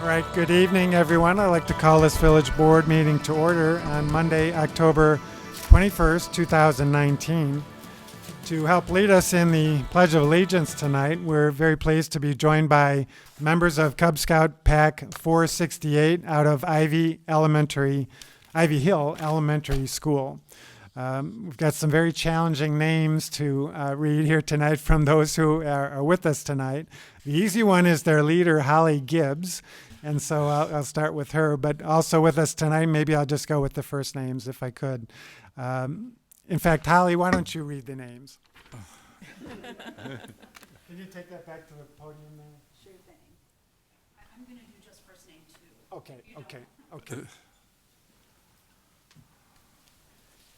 All right, good evening, everyone. I'd like to call this village board meeting to order on Monday, October 21st, 2019. To help lead us in the Pledge of Allegiance tonight, we're very pleased to be joined by members of Cub Scout Pack 468 out of Ivy Hill Elementary School. We've got some very challenging names to read here tonight from those who are with us tonight. The easy one is their leader, Holly Gibbs, and so I'll start with her. But also with us tonight, maybe I'll just go with the first names if I could. In fact, Holly, why don't you read the names? Can you take that back to the podium there? Sure thing. I'm going to do just first name too. Okay.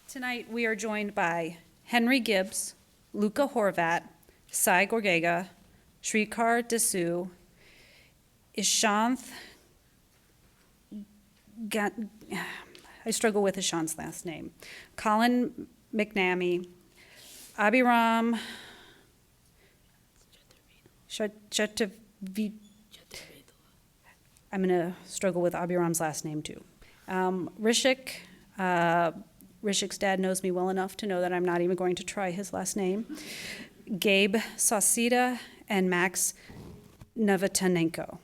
Tonight we are joined by Henry Gibbs, Luca Horvat, Sai Gorgega, Shrikar Desu, Ishanth, I struggle with Ishanth's last name, Colin McNamee, Abhiram I'm going to struggle with Abhiram's last name too. Rishik, Rishik's dad knows me well enough to know that I'm not even going to try his last name. Gabe Sauceda and Max Novotanenko.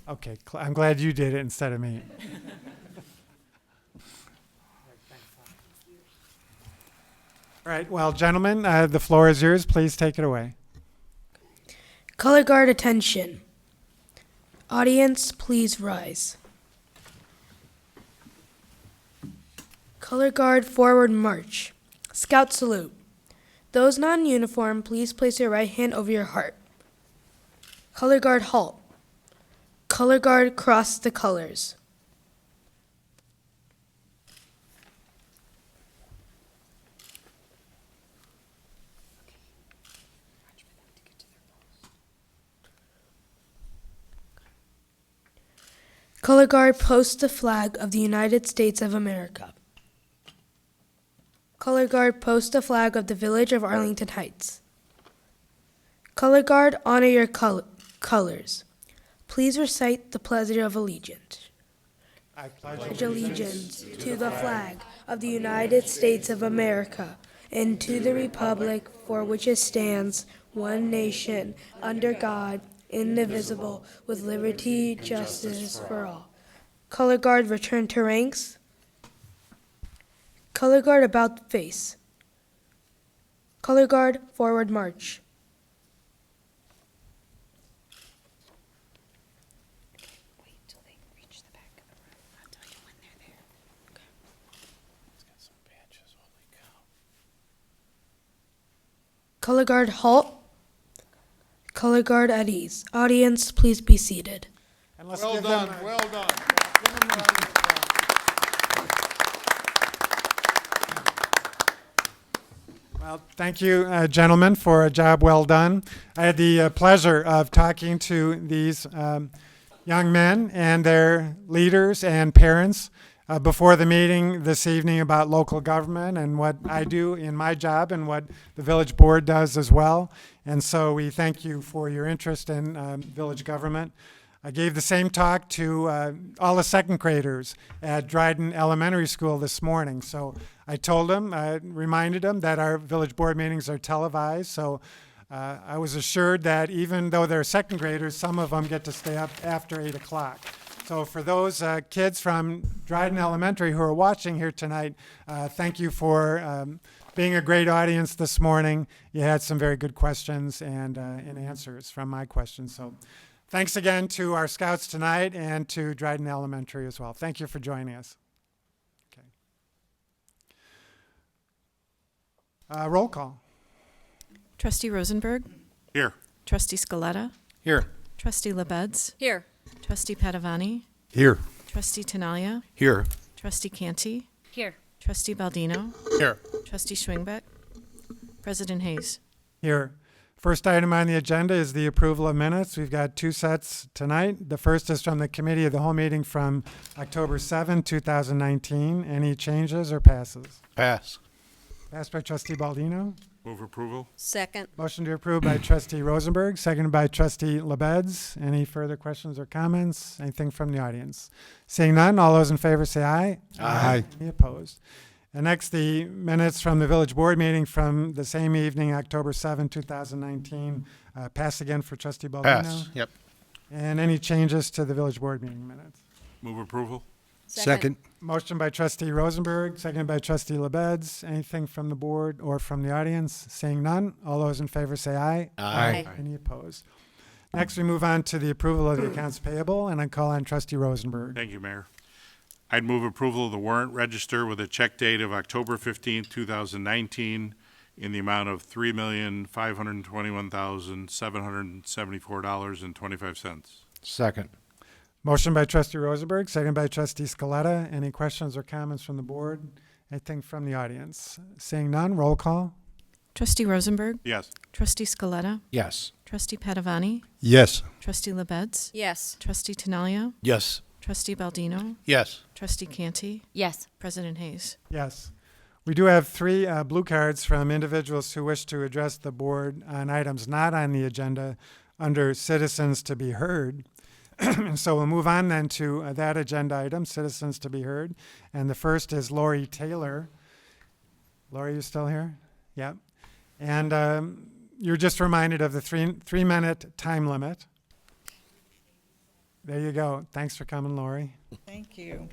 Okay, I'm glad you did it instead of me. All right, well, gentlemen, the floor is yours. Please take it away. Color guard attention. Audience, please rise. Color guard forward march. Scout salute. Those not in uniform, please place your right hand over your heart. Color guard halt. Color guard cross the colors. Color guard post the flag of the United States of America. Color guard post the flag of the village of Arlington Heights. Color guard honor your colors. Please recite the Pledge of Allegiance. I Pledge allegiance to the flag of the United States of America and to the republic for which it stands, one nation, under God, indivisible, with liberty, justice for all. Color guard return to ranks. Color guard about face. Color guard forward march. Wait till they reach the back of the room. I'll tell you when they're there. Okay. It's got some badges, holy cow. Color guard halt. Color guard at ease. Audience, please be seated. And let's Well give done, them a- well done. give them a round of applause. Well, thank you, gentlemen, for a job well done. I had the pleasure of talking to these young men and their leaders and parents before the meeting this evening about local government and what I do in my job and what the village board does as well. And so we thank you for your interest in village government. I gave the same talk to all the second graders at Dryden Elementary School this morning. So I told them, reminded them that our village board meetings are televised. So I was assured that even though they're second graders, some of them get to stay up after 8 o'clock. So for those kids from Dryden Elementary who are watching here tonight, thank you for being a great audience this morning. You had some very good questions and answers from my questions. So thanks again to our scouts tonight and to Dryden Elementary as well. Thank you for joining us. Okay. Roll call. Trustee Rosenberg, Here. Trustee Scaletta, Here. Trustee LaBedz, Here. Trustee Padovani, Here. Trustee Tinaglia, Here. Trustee Canty, Here. Trustee Baldino, Here. Trustee Schwingbeck, President Hayes. Here. First item on the agenda is the approval of minutes. We've got two sets tonight. The first is from the Committee of the Whole meeting from October 7, 2019. Any changes or passes? Pass. Passed by Trustee Baldino. Move approval? Second. Motion to approve by trustee Rosenberg, seconded by trustee LaBedz. Any further questions or comments? Anything from the audience? Seeing none, all those in favor say aye. Aye. Any opposed? And next, the minutes from the village board meeting from the same evening, October 7, 2019. Pass again for trustee Baldino. Pass. Yep. And any changes to the village board meeting minutes? Move approval? Second. Motion by trustee Rosenberg, seconded by trustee LaBedz. Anything from the board or from the audience? Seeing none, all those in favor say aye. Aye. Any opposed? Next, we move on to the approval of the accounts payable, and I call on trustee Rosenberg. Thank you, Mayor. I'd move approval of the warrant register with a check date of October 15, 2019 in the amount of $3,521,774.25. Second. Motion by trustee Rosenberg, seconded by trustee Scaletta. Any questions or comments from the board? Anything from the audience? Seeing none, roll call. Trustee Rosenberg, Yes. Trustee Scaletta, Yes. Trustee Padovani, Yes. Trustee LaBedz, Yes. Trustee Tinaglia, Yes. Trustee Baldino, Yes. Trustee Canty, Yes. President Hayes. Yes. We do have three blue cards from individuals who wish to address the board on items not on the agenda under citizens to be heard. So we'll move on then to that agenda item, citizens to be heard. And the first is Lori Taylor. Lori, you still here? Yep. And you're just reminded of the three-minute time limit. There you go. Thanks for coming, Lori. Thank you.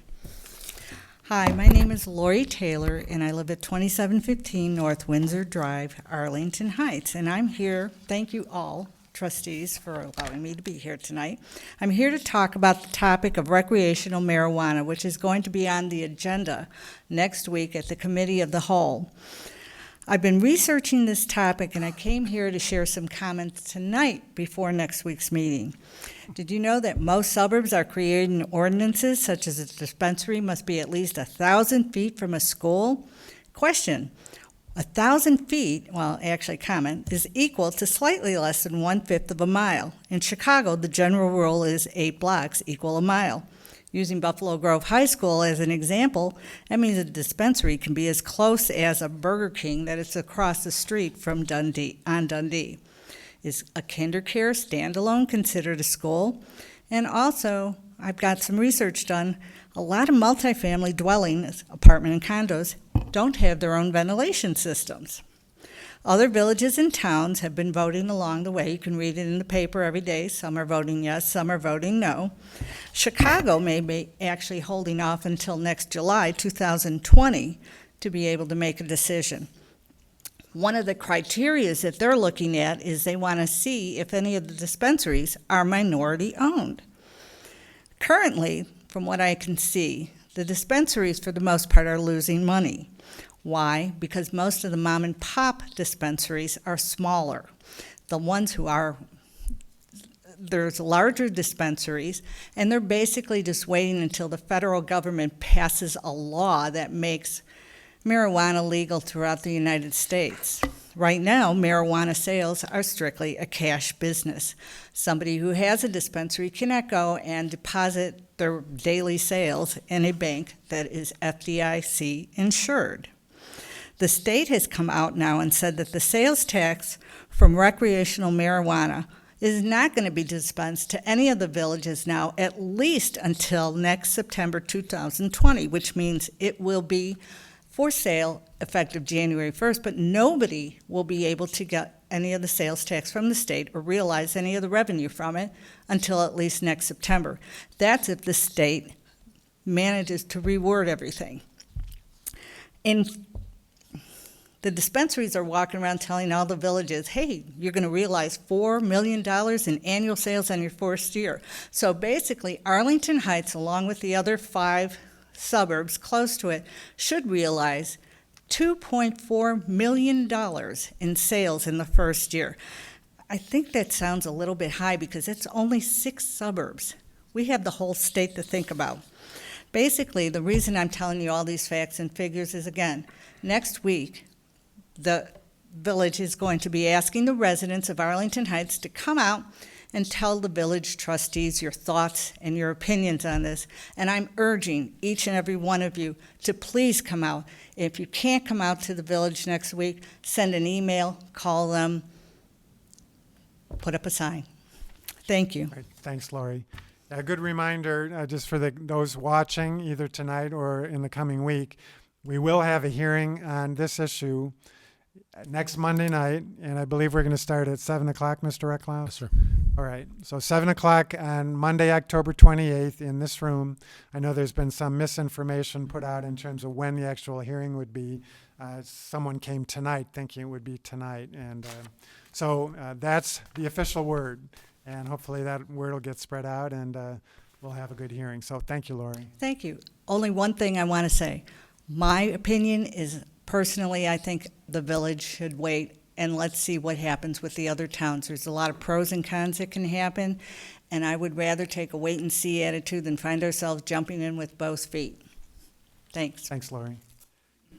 Hi, my name is Lori Taylor, and I live at 2715 North Windsor Drive, Arlington Heights. And I'm here, thank you all, trustees, for allowing me to be here tonight. I'm here to talk about the topic of recreational marijuana, which is going to be on the agenda next week at the Committee of the Whole. I've been researching this topic, and I came here to share some comments tonight before next week's meeting. Did you know that most suburbs are creating ordinances such as a dispensary must be at least 1,000 feet from a school? Question: 1,000 feet, well, actually comment, is equal to slightly less than 1/5 of a mile. In Chicago, the general rule is 8 blocks equal a mile. Using Buffalo Grove High School as an example, that means a dispensary can be as close as a Burger King that is across the street from Dundee. Is a KinderCare standalone considered a school? And also, I've got some research done. A lot of multifamily dwellings, apartment and condos, don't have their own ventilation systems. Other villages and towns have been voting along the way. You can read it in the paper every day. Some are voting yes, some are voting no. Chicago may be actually holding off until next July 2020 to be able to make a decision. One of the criteria that they're looking at is they want to see if any of the dispensaries are minority owned. Currently, from what I can see, the dispensaries for the most part are losing money. Why? Because most of the mom and pop dispensaries are smaller. The ones who are, there's larger dispensaries, and they're basically just waiting until the federal government passes a law that makes marijuana legal throughout the United States. Right now, marijuana sales are strictly a cash business. Somebody who has a dispensary cannot go and deposit their daily sales in a bank that is FDIC insured. The state has come out now and said that the sales tax from recreational marijuana is not going to be dispensed to any of the villages now, at least until next September 2020, which means it will be for sale effective January 1st, but nobody will be able to get any of the sales tax from the state or realize any of the revenue from it until at least next September. That's if the state manages to reword everything. The dispensaries are walking around telling all the villages, hey, you're going to realize $4 million in annual sales on your first year. So basically, Arlington Heights, along with the other 5 suburbs close to it, should realize $2.4 million in sales in the first year. I think that sounds a little bit high because it's only 6 suburbs. We have the whole state to think about. Basically, the reason I'm telling you all these facts and figures is, again, next week, the village is going to be asking the residents of Arlington Heights to come out and tell the village trustees your thoughts and your opinions on this. And I'm urging each and every one of you to please come out. If you can't come out to the village next week, send an email, call them, put up a sign. Thank you. Right, thanks, Lori. A good reminder, just for those watching, either tonight or in the coming week, we will have a hearing on this issue next Monday night, and I believe we're going to start at 7 o'clock, Mr. Recklau? Yes, sir. All right, so 7 o'clock on Monday, October 28th in this room. I know there's been some misinformation put out in terms of when the actual hearing would be. Someone came tonight thinking it would be tonight, and so that's the official word, and hopefully that word will get spread out, and we'll have a good hearing. So thank you, Lori. Thank you. Only one thing I want to say. My opinion is, personally, I think the village should wait and let's see what happens with the other towns. There's a lot of pros and cons that can happen, and I would rather take a wait-and-see attitude than find ourselves jumping in with both feet. Thanks. Thanks, Lori. All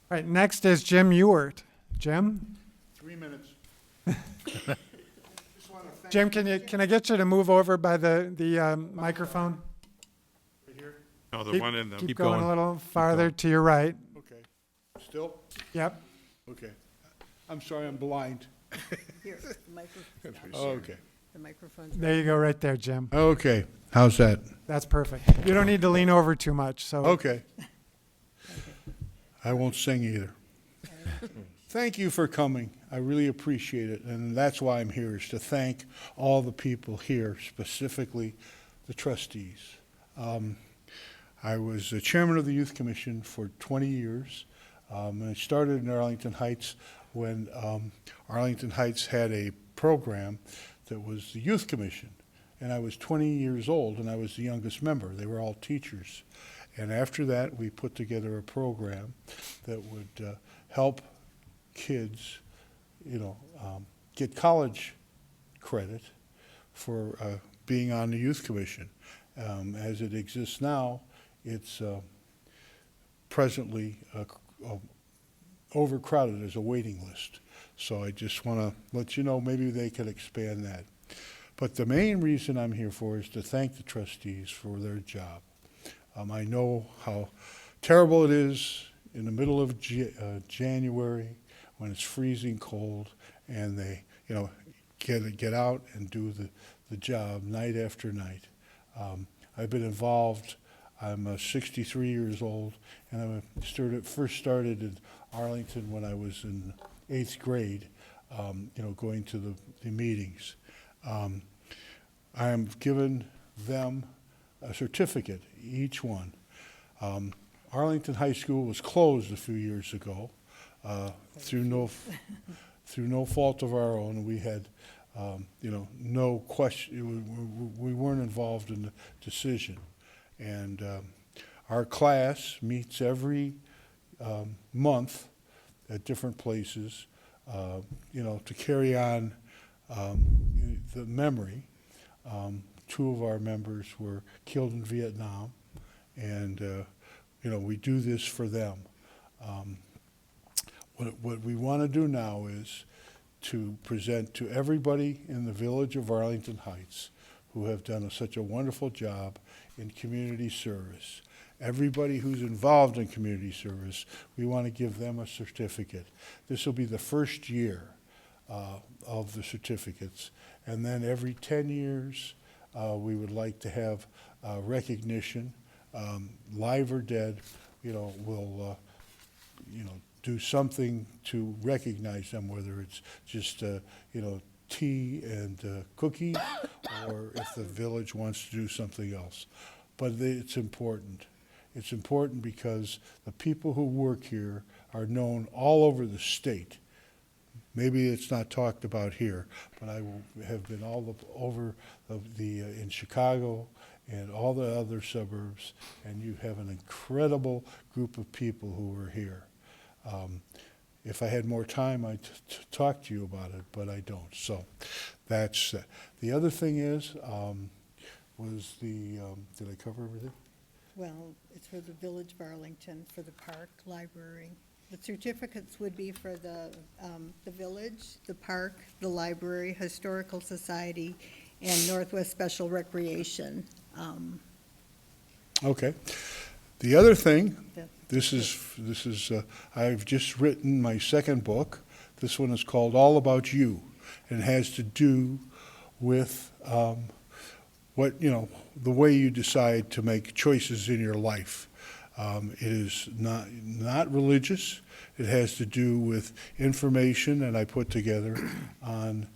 right, next is Jim Ewart. Jim? 3 minutes. Jim, can I get you to move over by the microphone? No, the one in the. Keep Keep going going. a little farther to your right. Okay. Still? Yep. Okay. I'm sorry, I'm blind. Here, the microphone. Okay. The microphone's There you go, right there, Jim. Okay. How's that? That's perfect. You don't need to lean over too much. So Okay. I won't sing either. Thank you for coming. I really appreciate it. And that's why I'm here, is to thank all the people here, specifically the trustees. I was the chairman of the Youth Commission for 20 years. And I started in Arlington Heights when Arlington Heights had a program that was the Youth Commission. And I was 20 years old, and I was the youngest member. They were all teachers. And after that, we put together a program that would help kids, get college credit for being on the Youth Commission. As it exists now, it's presently overcrowded as a waiting list. So I just want to let you know, maybe they could expand that. But the main reason I'm here for is to thank the trustees for their job. I know how terrible it is in the middle of January when it's freezing cold, and they, get out and do the job night after night. I've been involved. I'm 63 years old, and I first started in Arlington when I was in 8th grade, going to the meetings. I am giving them a certificate, each one. Arlington High School was closed a few years ago through no fault of our own. We had, no question. We weren't involved in the decision. And our class meets every month at different places, to carry on the memory. 2 of our members were killed in Vietnam, and we do this for them. What we want to do now is to present to everybody in the village of Arlington Heights who have done such a wonderful job in community service. Everybody who's involved in community service, we want to give them a certificate. This will be the first year of the certificates, and then every 10 years we would like to have recognition, live or dead. We'll do something to recognize them, whether it's just tea and cookies, or if the village wants to do something else. But it's important. It's important because the people who work here are known all over the state. Maybe it's not talked about here, but I have been all over in Chicago and all the other suburbs, and you have an incredible group of people who are here. If I had more time, I'd talk to you about it, but I don't. So that's the other thing is, did I cover everything? Well, it's for the Village of Arlington, for the park, library. The certificates would be for the village, the park, the library, historical society, and Northwest Special Recreation. Okay. The other thing, That- this is I've just written my second book. This one is called All About You, and it has to do with the way you decide to make choices in your life. It is not religious. It has to do with information that I put together on,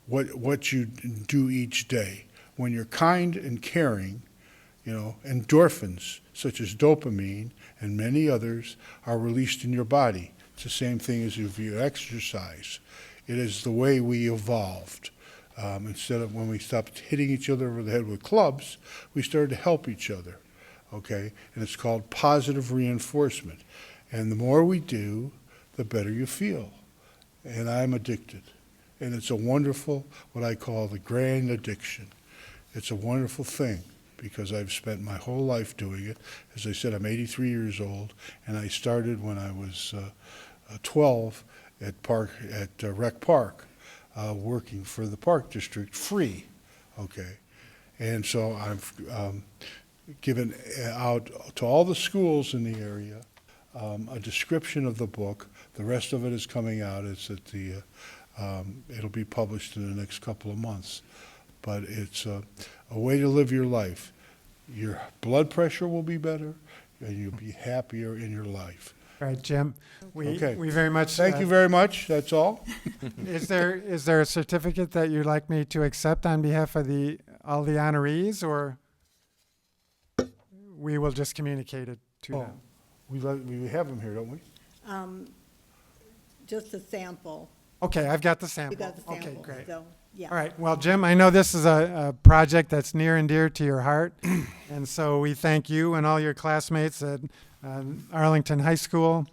what you do each day. When you're kind and caring, endorphins such as dopamine and many others are released in your body. It's the same thing as if you exercise. It is the way we evolved. Instead of when we stopped hitting each other over the head with clubs, we started to help each other, okay? And it's called positive reinforcement. And the more we do, the better you feel. And I'm addicted. And it's a wonderful, what I call the grand addiction. It's a wonderful thing because I've spent my whole life doing it. As I said, I'm 83 years old, and I started when I was 12 at Rec Park. Working for the Park District free, okay? And so I've given out to all the schools in the area a description of the book. The rest of it is coming out. It's at it'll be published in the next couple of months. But it's a way to live your life. Your blood pressure will be better, and you'll be happier in your life. All right, Jim, Okay. we very much. Thank you very much. That's all. Is there a certificate that you'd like me to accept on behalf of all the honorees, or we will just communicate it to them? We have them here, don't we? Just a sample. Okay, I've got the sample. You got the sample. Okay, great. So, yeah. All right. Well, Jim, I know this is a project that's near and dear to your heart, and so we thank you and all your classmates at Arlington High School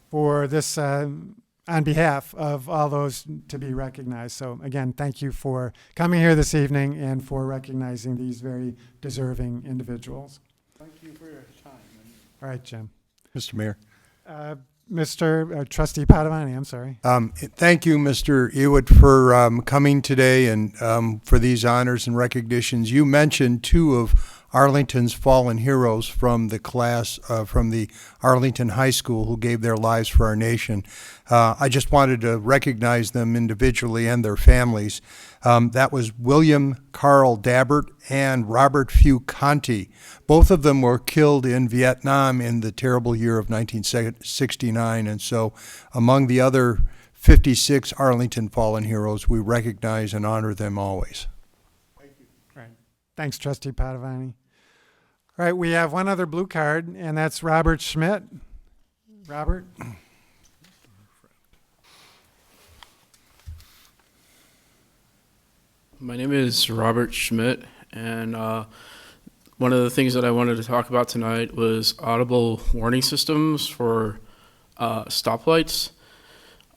for this on behalf of all those to be recognized. So again, thank you for coming here this evening and for recognizing these very deserving individuals. Thank you for your time. All right, Jim. Mr. Mayor. Mr. Trustee Padovani, I'm sorry. Thank you, Mr. Ewitt, for coming today and for these honors and recognitions. You mentioned two of Arlington's fallen heroes from the class from the Arlington High School who gave their lives for our nation. I just wanted to recognize them individually and their families. That was William Carl Dabbert and Robert Few Canty. Both of them were killed in Vietnam in the terrible year of 1969, and so among the other 56 Arlington fallen heroes, we recognize and honor them always. Right. Thanks, Trustee Padovani. All right, we have one other blue card, and that's Robert Schmidt. Robert? My name is Robert Schmidt, and one of the things that I wanted to talk about tonight was audible warning systems for stoplights.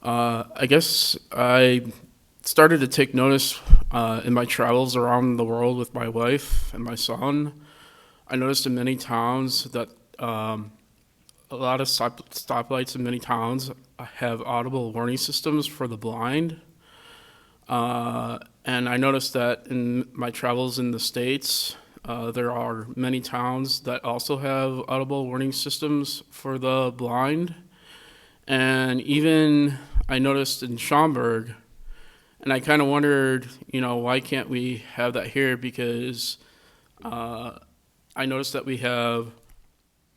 I guess I started to take notice in my travels around the world with my wife and my son. I noticed in many towns that a lot of stoplights in many towns have audible warning systems for the blind. And I noticed that in my travels in the States, there are many towns that also have audible warning systems for the blind. And even I noticed in Schaumburg, and I kind of wondered, why can't we have that here? Because I noticed that we have,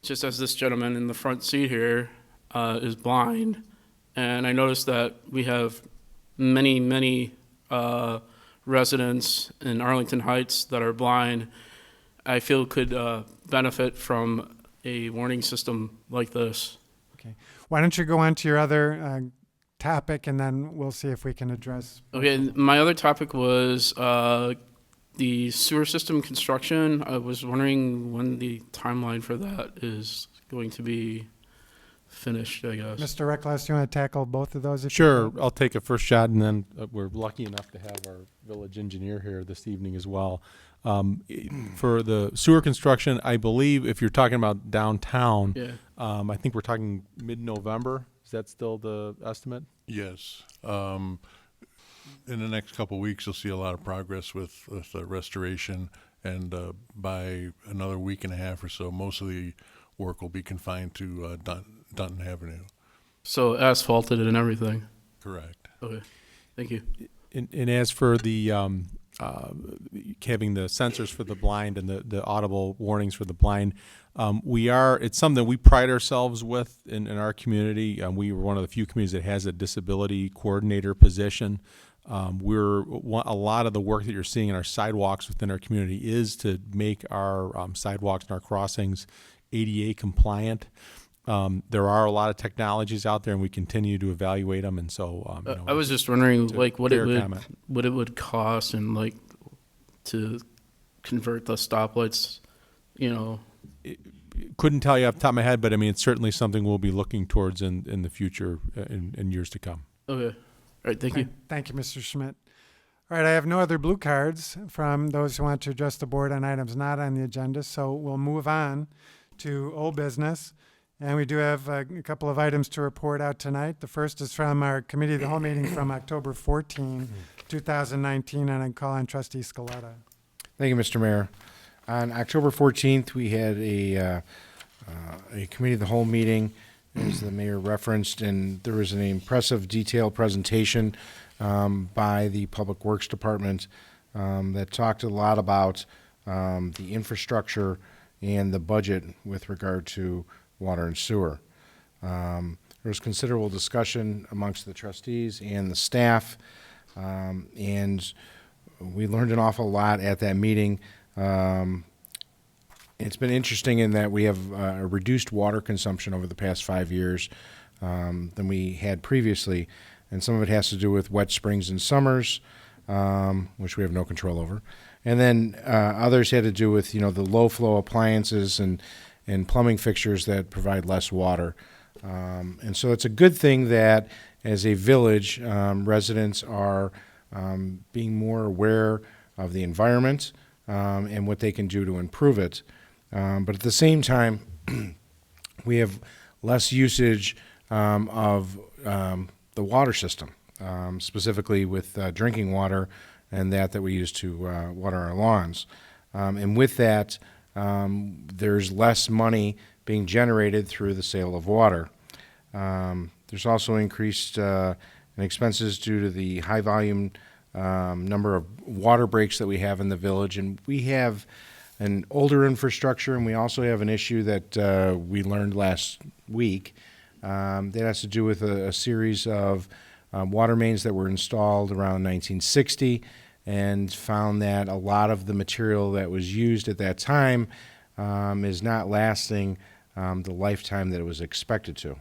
just as this gentleman in the front seat here is blind, and I noticed that we have many residents in Arlington Heights that are blind, I feel could benefit from a warning system like this. Okay. Why don't you go on to your other topic, and then we'll see if we can address. Okay, my other topic was the sewer system construction. I was wondering when the timeline for that is going to be finished, I guess. Mr. Reckless, you want to tackle both of those? Sure, I'll take a first shot, and then we're lucky enough to have our village engineer here this evening as well. For the sewer construction, I believe if you're talking about downtown, Yeah. I think we're talking mid-November. Is that still the estimate? Yes. in the next couple of weeks, you'll see a lot of progress with the restoration, and by another week and a half or so, most of the work will be confined to Dunton Avenue. So asphalted and everything. Correct. Okay, thank you. And as for the having the sensors for the blind and the audible warnings for the blind, it's something we pride ourselves with in our community. We were one of the few communities that has a disability coordinator position. A lot of the work that you're seeing in our sidewalks within our community is to make our sidewalks and our crossings ADA compliant. There are a lot of technologies out there, and we continue to evaluate them. And so, I was just wondering, like, what it comment. would cost, and like to convert the stoplights. Couldn't tell you off the top of my head, but I mean, it's certainly something we'll be looking towards in the future, in years to come. Okay. All right. Thank you. Thank you, Mr. Schmidt. All right, I have no other blue cards from those who want to address the board on items not on the agenda, so we'll move on to old business. And we do have a couple of items to report out tonight. The first is from our committee of the whole meeting from October 14, 2019, and I call on Trustee Scaletta. Thank you, Mr. Mayor. On October 14th, we had a committee of the whole meeting, as the mayor referenced, and there was an impressive detailed presentation by the Public Works Department that talked a lot about the infrastructure and the budget with regard to water and sewer. There was considerable discussion amongst the trustees and the staff, and we learned an awful lot at that meeting. It's been interesting in that we have a reduced water consumption over the past 5 years than we had previously, and some of it has to do with wet springs and summers, which we have no control over, and then others had to do with the low flow appliances and plumbing fixtures that provide less water. And so it's a good thing that as a village, residents are being more aware of the environment and what they can do to improve it. But at the same time, we have less usage of the water system, specifically with drinking water and that we use to water our lawns. And with that, there's less money being generated through the sale of water. There's also increased expenses due to the high volume number of water breaks that we have in the village, and we have an older infrastructure, and we also have an issue that we learned last week that has to do with a series of water mains that were installed around 1960, and found that a lot of the material that was used at that time is not lasting the lifetime that it was expected to.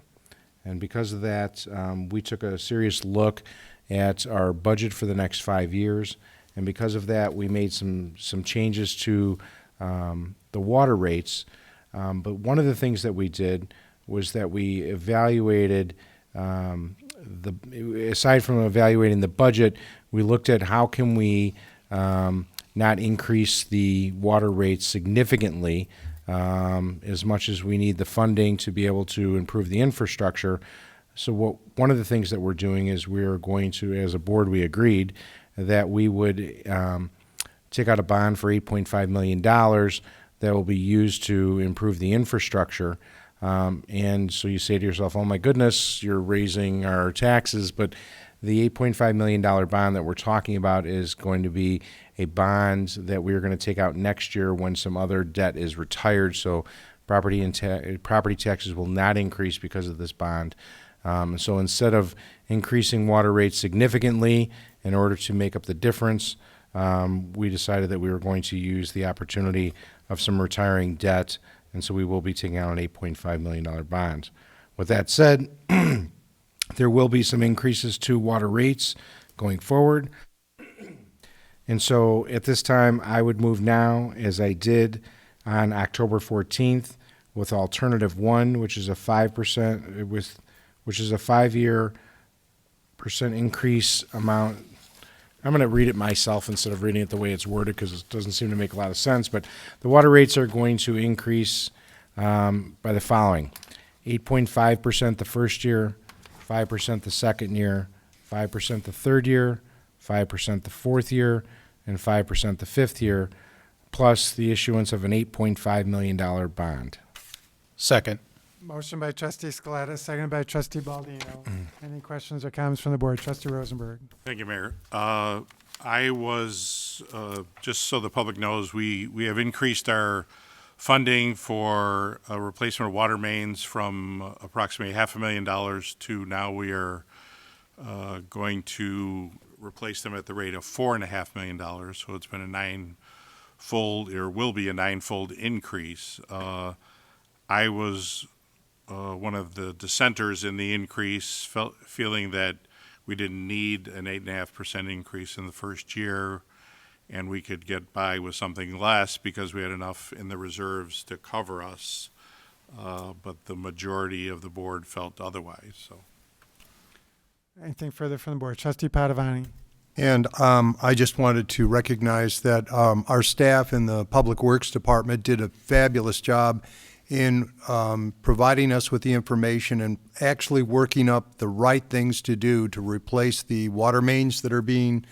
And because of that, we took a serious look at our budget for the next 5 years, and because of that, we made some changes to the water rates. But one of the things that we did was that we evaluated aside from evaluating the budget, we looked at how can we not increase the water rates significantly as much as we need the funding to be able to improve the infrastructure. So one of the things that we're doing is we're going to, as a board, we agreed that we would take out a bond for $8.5 million that will be used to improve the infrastructure. And so you say to yourself, oh my goodness, you're raising our taxes, but the $8.5 million bond that we're talking about is going to be a bond that we're going to take out next year when some other debt is retired, so property taxes will not increase because of this bond. So instead of increasing water rates significantly in order to make up the difference, we decided that we were going to use the opportunity of some retiring debt, and so we will be taking out an $8.5 million bond. With that said, there will be some increases to water rates going forward. And so at this time, I would move now, as I did on October 14th, with Alternative 1, which is a 5%, which is a 5-year percent increase amount. I'm going to read it myself instead of reading it the way it's worded because it doesn't seem to make a lot of sense. But the water rates are going to increase by the following: 8.5% the first year, 5% the second year, 5% the third year, 5% the fourth year, and 5% the fifth year, plus the issuance of an $8.5 million bond. Second. Motion by trustee Scaletta, seconded by trustee Baldino. Any questions or comments from the board? Trustee Rosenberg. Thank you, Mayor. I was, just so the public knows, we have increased our funding for a replacement of water mains from approximately $500,000 to now we are going to replace them at the rate of $4.5 million. So it's been a ninefold, or will be a ninefold increase. I was one of the dissenters in the increase, feeling that we didn't need an 8.5% increase in the first year, and we could get by with something less because we had enough in the reserves to cover us. But the majority of the board felt otherwise. So, Anything further from the board? Trustee Padovani. And I just wanted to recognize that our staff in the Public Works Department did a fabulous job in providing us with the information and actually working up the right things to do to replace the water mains that are being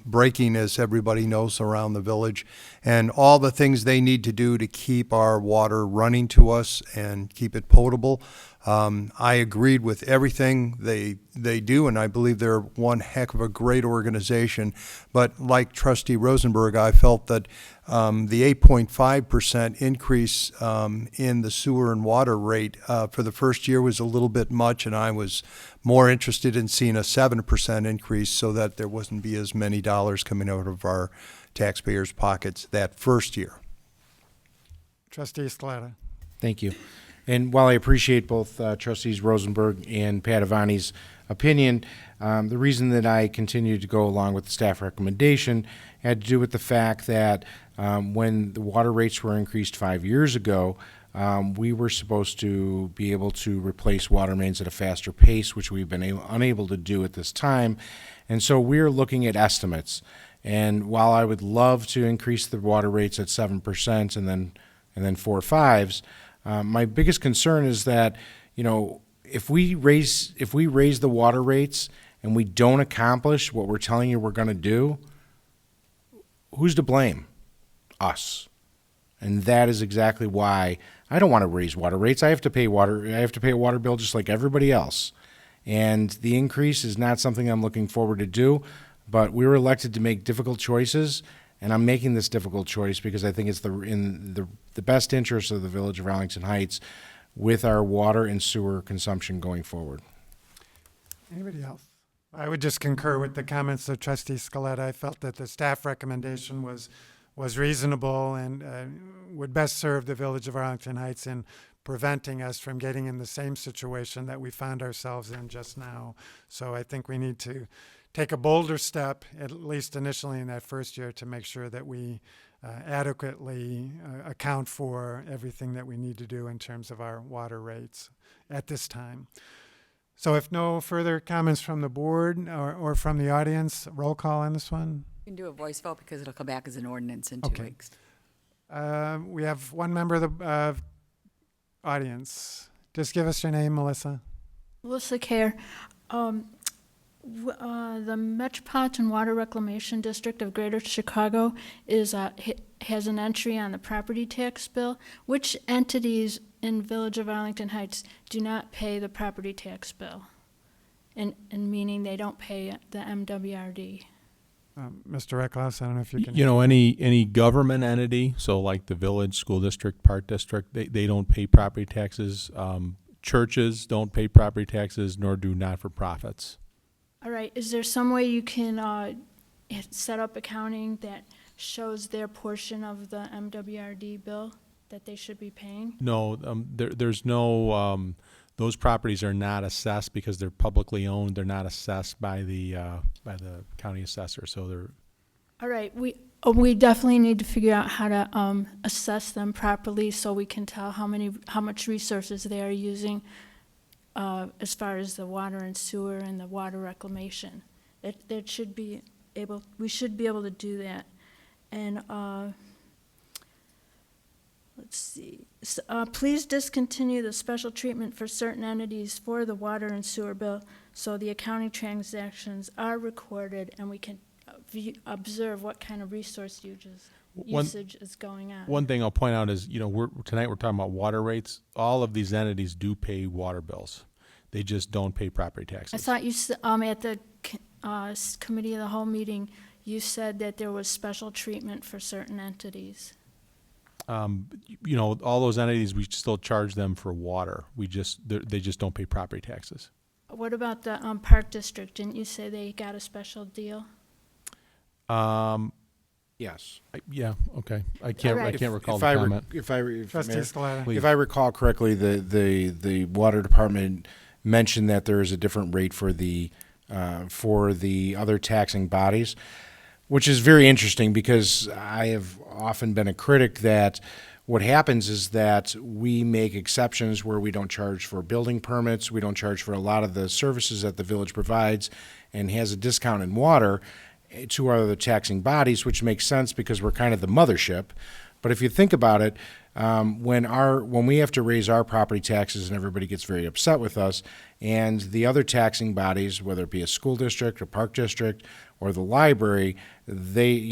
breaking, as everybody knows, around the village, and all the things they need to do to keep our water running to us and keep it potable. I agreed with everything they do, and I believe they're one heck of a great organization. But like Trustee Rosenberg, I felt that the 8.5% increase in the sewer and water rate for the first year was a little bit much, and I was more interested in seeing a 7% increase so that there wouldn't be as many dollars coming out of our taxpayers' pockets that first year. Trustee Scaletta. Thank you. And while I appreciate both Trustees Rosenberg and Padovani's opinion, the reason that I continued to go along with the staff recommendation had to do with the fact that when the water rates were increased 5 years ago, we were supposed to be able to replace water mains at a faster pace, which we've been unable to do at this time. And so we're looking at estimates. And while I would love to increase the water rates at 7% and then 4 5s, my biggest concern is that, if we raise the water rates and we don't accomplish what we're telling you we're going to do, who's to blame? Us. And that is exactly why I don't want to raise water rates. I have to pay a water bill just like everybody else. And the increase is not something I'm looking forward to do, but we were elected to make difficult choices. And I'm making this difficult choice because I think it's in the best interest of the village of Arlington Heights with our water and sewer consumption going forward. Anybody else? I would just concur with the comments of Trustee Scaletta. I felt that the staff recommendation was reasonable and would best serve the village of Arlington Heights in preventing us from getting in the same situation that we found ourselves in just now. So I think we need to take a bolder step, at least initially in that first year, to make sure that we adequately account for everything that we need to do in terms of our water rates at this time. So if no further comments from the board or from the audience, roll call on this one. You can do a voice vote because it'll come back as an ordinance in 2 weeks. We have one member of the audience. Just give us your name, Melissa. Melissa Kerr. The Metropolitan Water Reclamation District of Greater Chicago has an entry on the property tax bill. Which entities in Village of Arlington Heights do not pay the property tax bill? And meaning they don't pay the MWRD. Mr. Reckloss, I don't know if you can. Any government entity, so like the village, school district, park district, they don't pay property taxes. Churches don't pay property taxes, nor do not-for-profits. All right. Is there some way you can set up accounting that shows their portion of the MWRD bill that they should be paying? No, there's no. Those properties are not assessed because they're publicly owned. They're not assessed by the county assessor. So they're. All right. We definitely need to figure out how to assess them properly so we can tell how much resources they are using. As far as the water and sewer and the water reclamation, we should be able to do that. And let's see. Please discontinue the special treatment for certain entities for the water and sewer bill so the accounting transactions are recorded and we can observe what kind of resource usage is going on. One thing I'll point out is, tonight we're talking about water rates. All of these entities do pay water bills. They just don't pay property taxes. I thought you, at the committee of the whole meeting, you said that there was special treatment for certain entities. All those entities, we still charge them for water. They just don't pay property taxes. What about the Park District? Didn't you say they got a special deal? Yes. Yeah, okay. I can't recall the comment. Trustee Scaletta. If I recall correctly, the water department mentioned that there is a different rate for the other taxing bodies, which is very interesting because I have often been a critic that what happens is that we make exceptions where we don't charge for building permits, we don't charge for a lot of the services that the village provides, and has a discount in water to our other taxing bodies, which makes sense because we're kind of the mothership. But if you think about it, when we have to raise our property taxes and everybody gets very upset with us, and the other taxing bodies, whether it be a school district, a park district, or the library, they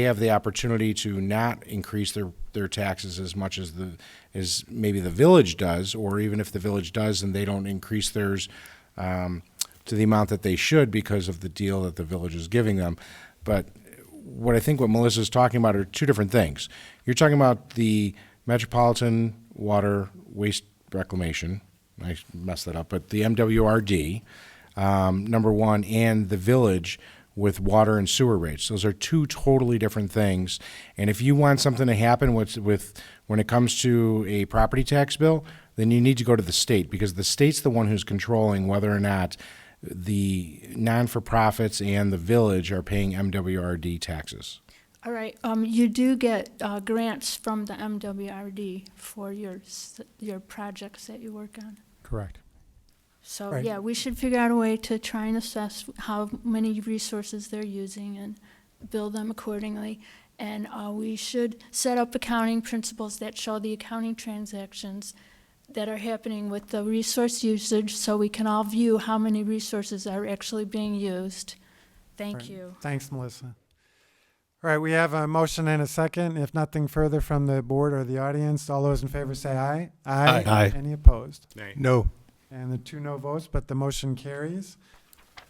have the opportunity to not increase their taxes as much as maybe the village does, or even if the village does and they don't increase theirs to the amount that they should because of the deal that the village is giving them. But what Melissa's talking about are two different things. You're talking about the Metropolitan Water Waste Reclamation, I messed that up, but the MWRD, number one, and the village with water and sewer rates. Those are two totally different things. And if you want something to happen when it comes to a property tax bill, then you need to go to the state, because the state's the one who's controlling whether or not the non-for-profits and the village are paying MWRD taxes. All right. You do get grants from the MWRD for your projects that you work on. Correct. So, Right. yeah, we should figure out a way to try and assess how many resources they're using and bill them accordingly. And we should set up accounting principles that show the accounting transactions that are happening with the resource usage so we can all view how many resources are actually being used. Thank Right. you. Thanks, Melissa. All right, we have a motion and a second. If nothing further from the board or the audience, all those in favor say aye. Aye. Aye. Any opposed? Nay. No. And the 2 no votes, but the motion carries.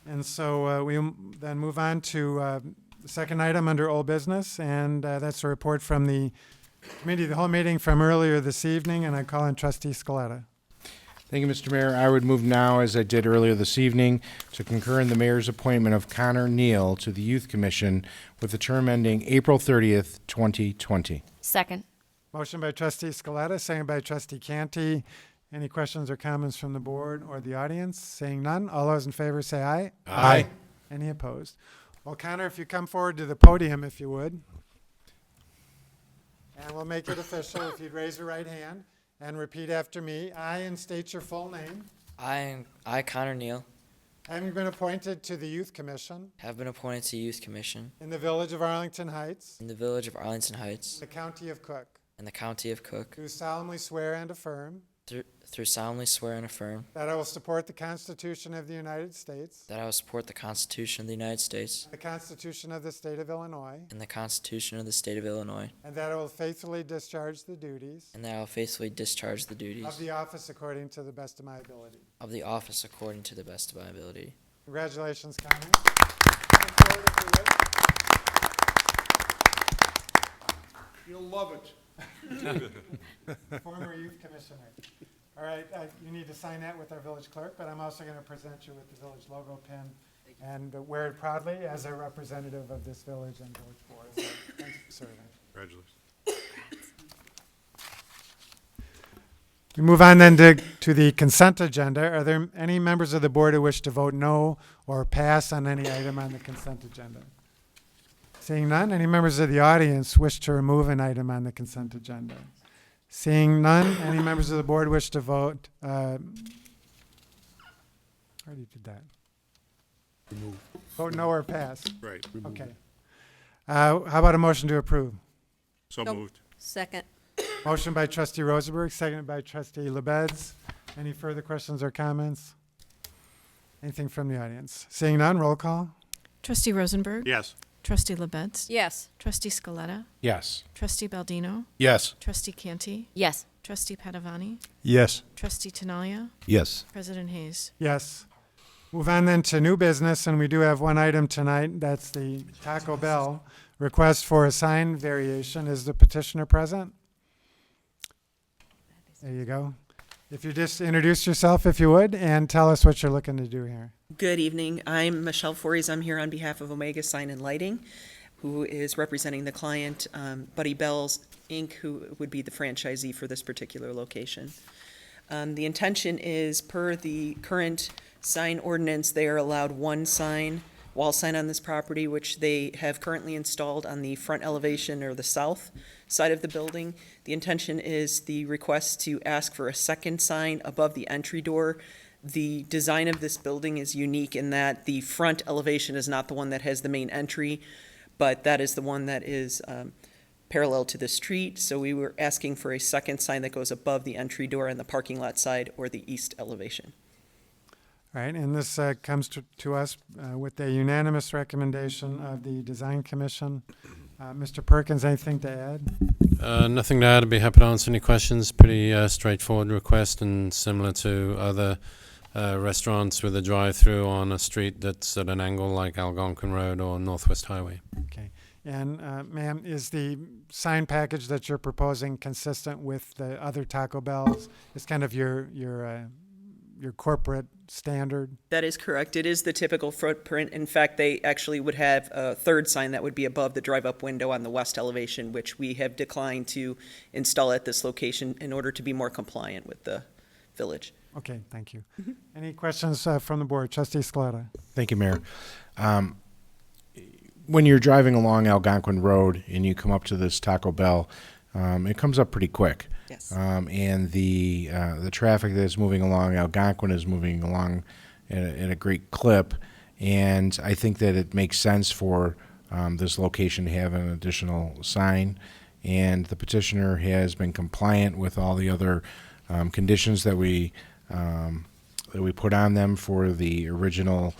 And so we then move on to the second item under old business, and that's a report from the committee of the whole meeting from earlier this evening, and I call on Trustee Scaletta. Thank you, Mr. Mayor. I would move now, as I did earlier this evening, to concur in the mayor's appointment of Connor Neal to the Youth Commission with the term ending April 30th, 2020. Second. Motion by Trustee Scaletta, second by Trustee Canty. Any questions or comments from the board or the audience? Seeing none, all those in favor say aye. Aye. Any opposed? Well, Connor, if you come forward to the podium, if you would. And we'll make it official if you'd raise your right hand and repeat after me. I, and state your full name. I, Connor Neal, Having been appointed to the Youth Commission have been appointed to Youth Commission in the village of Arlington Heights, in the village of Arlington Heights, the county of Cook, in the county of Cook, do solemnly swear and affirm through solemnly swear and affirm that I will support the Constitution of the United States, that I will support the Constitution of the United States, the Constitution of the State of Illinois, and the Constitution of the State of Illinois, and that I will faithfully discharge the duties and that I will faithfully discharge the duties of the office according to the best of my ability. of the office according to the best of my ability. Congratulations, Connor. Come forward if you You'll love it. would. Former Youth Commissioner. All right, you need to sign that with our village clerk, but I'm also going to present you with the village logo pin and wear it proudly as a representative of this village and village board. So thanks for serving. Congratulations. We move on then to the consent agenda. Are there any members of the board who wish to vote no or pass on any item on the consent agenda? Seeing none, any members of the audience wish to remove an item on the consent agenda? Seeing none, any members of the board wish to vote? Already did that. Remove. Vote no or pass? Right. Okay. How about a motion to approve? So moved. Second. Motion by Trustee Rosenberg, seconded by Trustee LaBedz. Any further questions or comments? Anything from the audience? Seeing none, roll call. Trustee Rosenberg. Yes. Trustee LaBedz. Yes. Trustee Scaletta. Yes. Trustee Baldino. Yes. Trustee Canty. Yes. Trustee Padovani. Yes. Trustee Tinaglia. Yes. President Hayes. Yes. Move on then to new business, and we do have one item tonight. That's the Taco Bell request for a sign variation. Is the petitioner present? There you go. If you just introduce yourself, if you would, and tell us what you're looking to do here. Good evening. I'm Michelle Fories. I'm here on behalf of Omega Sign and Lighting, who is representing the client, Buddy Bells, Inc., who would be the franchisee for this particular location. The intention is, per the current sign ordinance, they are allowed one sign, wall sign on this property, which they have currently installed on the front elevation or the south side of the building. The intention is the request to ask for a second sign above the entry door. The design of this building is unique in that the front elevation is not the one that has the main entry, but that is the one that is parallel to the street. So we were asking for a second sign that goes above the entry door on the parking lot side or the east elevation. All right, and this comes to us with a unanimous recommendation of the Design Commission. Mr. Perkins, anything to add? Nothing to add. I'd be happy to answer any questions. Pretty straightforward request and similar to other restaurants with a drive-through on a street that's at an angle like Algonquin Road or Northwest Highway. Okay. And ma'am, is the sign package that you're proposing consistent with the other Taco Bells? It's kind of your corporate standard? That is correct. It is the typical footprint. In fact, they actually would have a third sign that would be above the drive-up window on the west elevation, which we have declined to install at this location in order to be more compliant with the village. Okay, thank you. Any questions from the board? Trustee Scaletta. Thank you, Mayor. When you're driving along Algonquin Road and you come up to this Taco Bell, it comes up pretty quick. Yes. And the traffic that's moving along Algonquin is moving along at a great clip. And I think that it makes sense for this location to have an additional sign. And the petitioner has been compliant with all the other conditions that we put on them for the original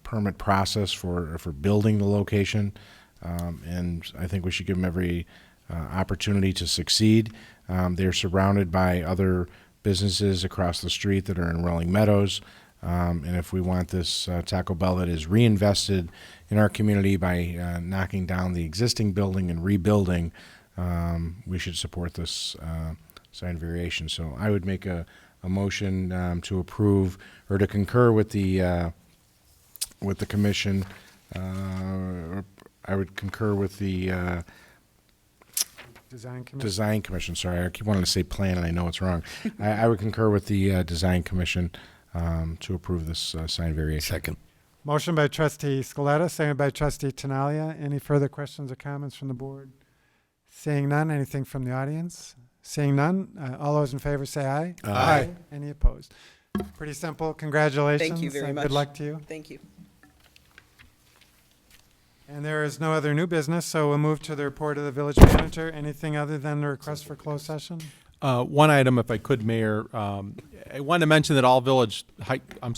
permit process for building the location. And I think we should give them every opportunity to succeed. They're surrounded by other businesses across the street that are in Rolling Meadows. And if we want this Taco Bell that is reinvested in our community by knocking down the existing building and rebuilding, we should support this sign variation. So I would make a motion to approve or to concur with the commission. I would concur with the Design Commission. Design Commission. Sorry, I keep wanting to say plan, and I know it's wrong. I would concur with the Design Commission to approve this sign variation. Second. Motion by Trustee Scaletta, seconded by Trustee Tinaglia. Any further questions or comments from the board? Seeing none, anything from the audience? Seeing none, all those in favor say aye. Aye. Any opposed? Pretty simple. Congratulations. Thank you very much. Good luck to you. Thank you. And there is no other new business, so we'll move to the report of the village manager. Anything other than the request for closed session? One item, if I could, Mayor. I wanted to mention that all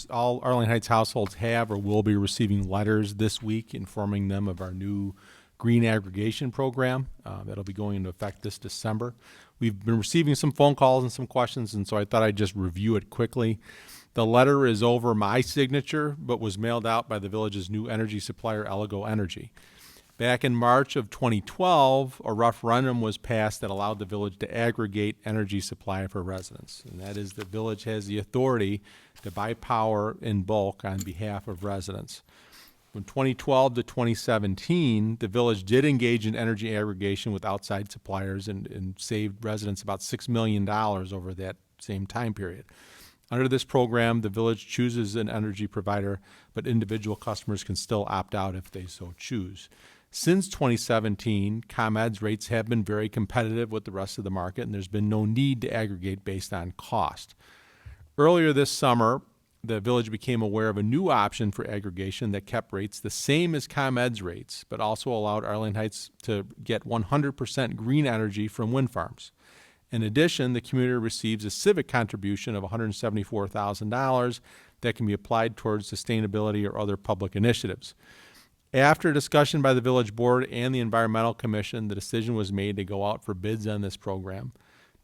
all Arlington Heights households have or will be receiving letters this week informing them of our new green aggregation program that'll be going into effect this December. We've been receiving some phone calls and some questions, and so I thought I'd just review it quickly. The letter is over my signature, but was mailed out by the village's new energy supplier, Elligo Energy. Back in March of 2012, a referendum was passed that allowed the village to aggregate energy supply for residents. And that is, the village has the authority to buy power in bulk on behalf of residents. From 2012 to 2017, the village did engage in energy aggregation with outside suppliers and saved residents about $6 million over that same time period. Under this program, the village chooses an energy provider, but individual customers can still opt out if they so choose. Since 2017, ComEd's rates have been very competitive with the rest of the market, and there's been no need to aggregate based on cost. Earlier this summer, the village became aware of a new option for aggregation that kept rates the same as ComEd's rates, but also allowed Arlington Heights to get 100% green energy from wind farms. In addition, the community receives a civic contribution of $174,000 that can be applied towards sustainability or other public initiatives. After discussion by the village board and the environmental commission, the decision was made to go out for bids on this program.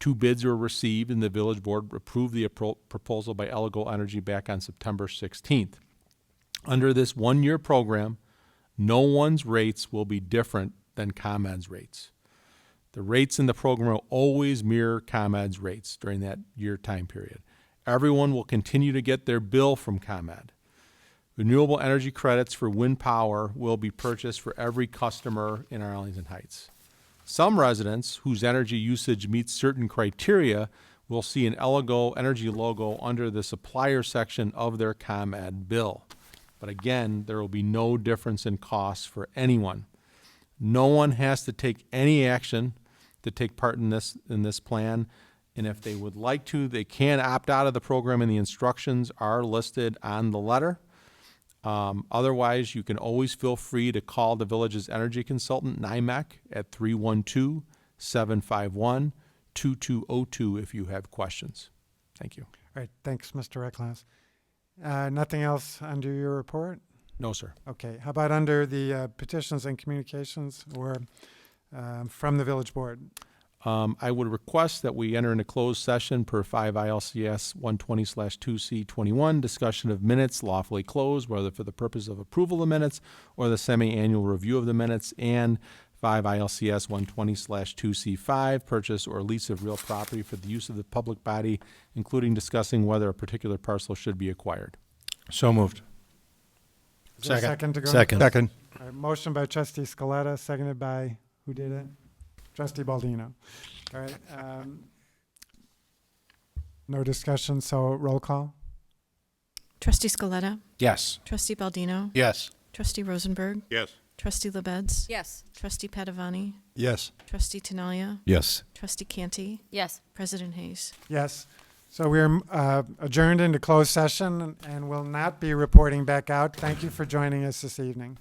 2 bids were received, and the village board approved the proposal by Elgo Energy back on September 16th. Under this one-year program, no one's rates will be different than ComEd's rates. The rates in the program will always mirror ComEd's rates during that year time period. Everyone will continue to get their bill from ComEd. Renewable energy credits for wind power will be purchased for every customer in Arlington Heights. Some residents whose energy usage meets certain criteria will see an Elgo Energy logo under the supplier section of their ComEd bill. But again, there will be no difference in costs for anyone. No one has to take any action to take part in this plan, and if they would like to, they can opt out of the program, and the instructions are listed on the letter. Otherwise, you can always feel free to call the village's energy consultant, NIMEC, at 312-751-2202 if you have questions. Thank you. All right, thanks, Mr. Recklass. Nothing else under your report? No, sir. Okay, how about under the petitions and communications or from the village board? I would request that we enter into closed session per 5 ILCS 120/2C21, discussion of minutes lawfully closed, whether for the purpose of approval of minutes or the semi-annual review of the minutes, and 5 ILCS 120/2C5, purchase or lease of real property for the use of the public body, including discussing whether a particular parcel should be acquired. So moved. Is there a second to go? Second. All right, motion by Trustee Scaletta, seconded by, who did it? Trustee Baldino. All right. No discussion, so roll call. Trustee Scaletta. Yes. Trustee Baldino. Yes. Trustee Rosenberg. Yes. Trustee LaBedz. Yes. Trustee Padovani. Yes. Trustee Tinaglia. Yes. Trustee Canty. Yes. President Hayes. Yes. So we're adjourned into closed session and will not be reporting back out. Thank you for joining us this evening.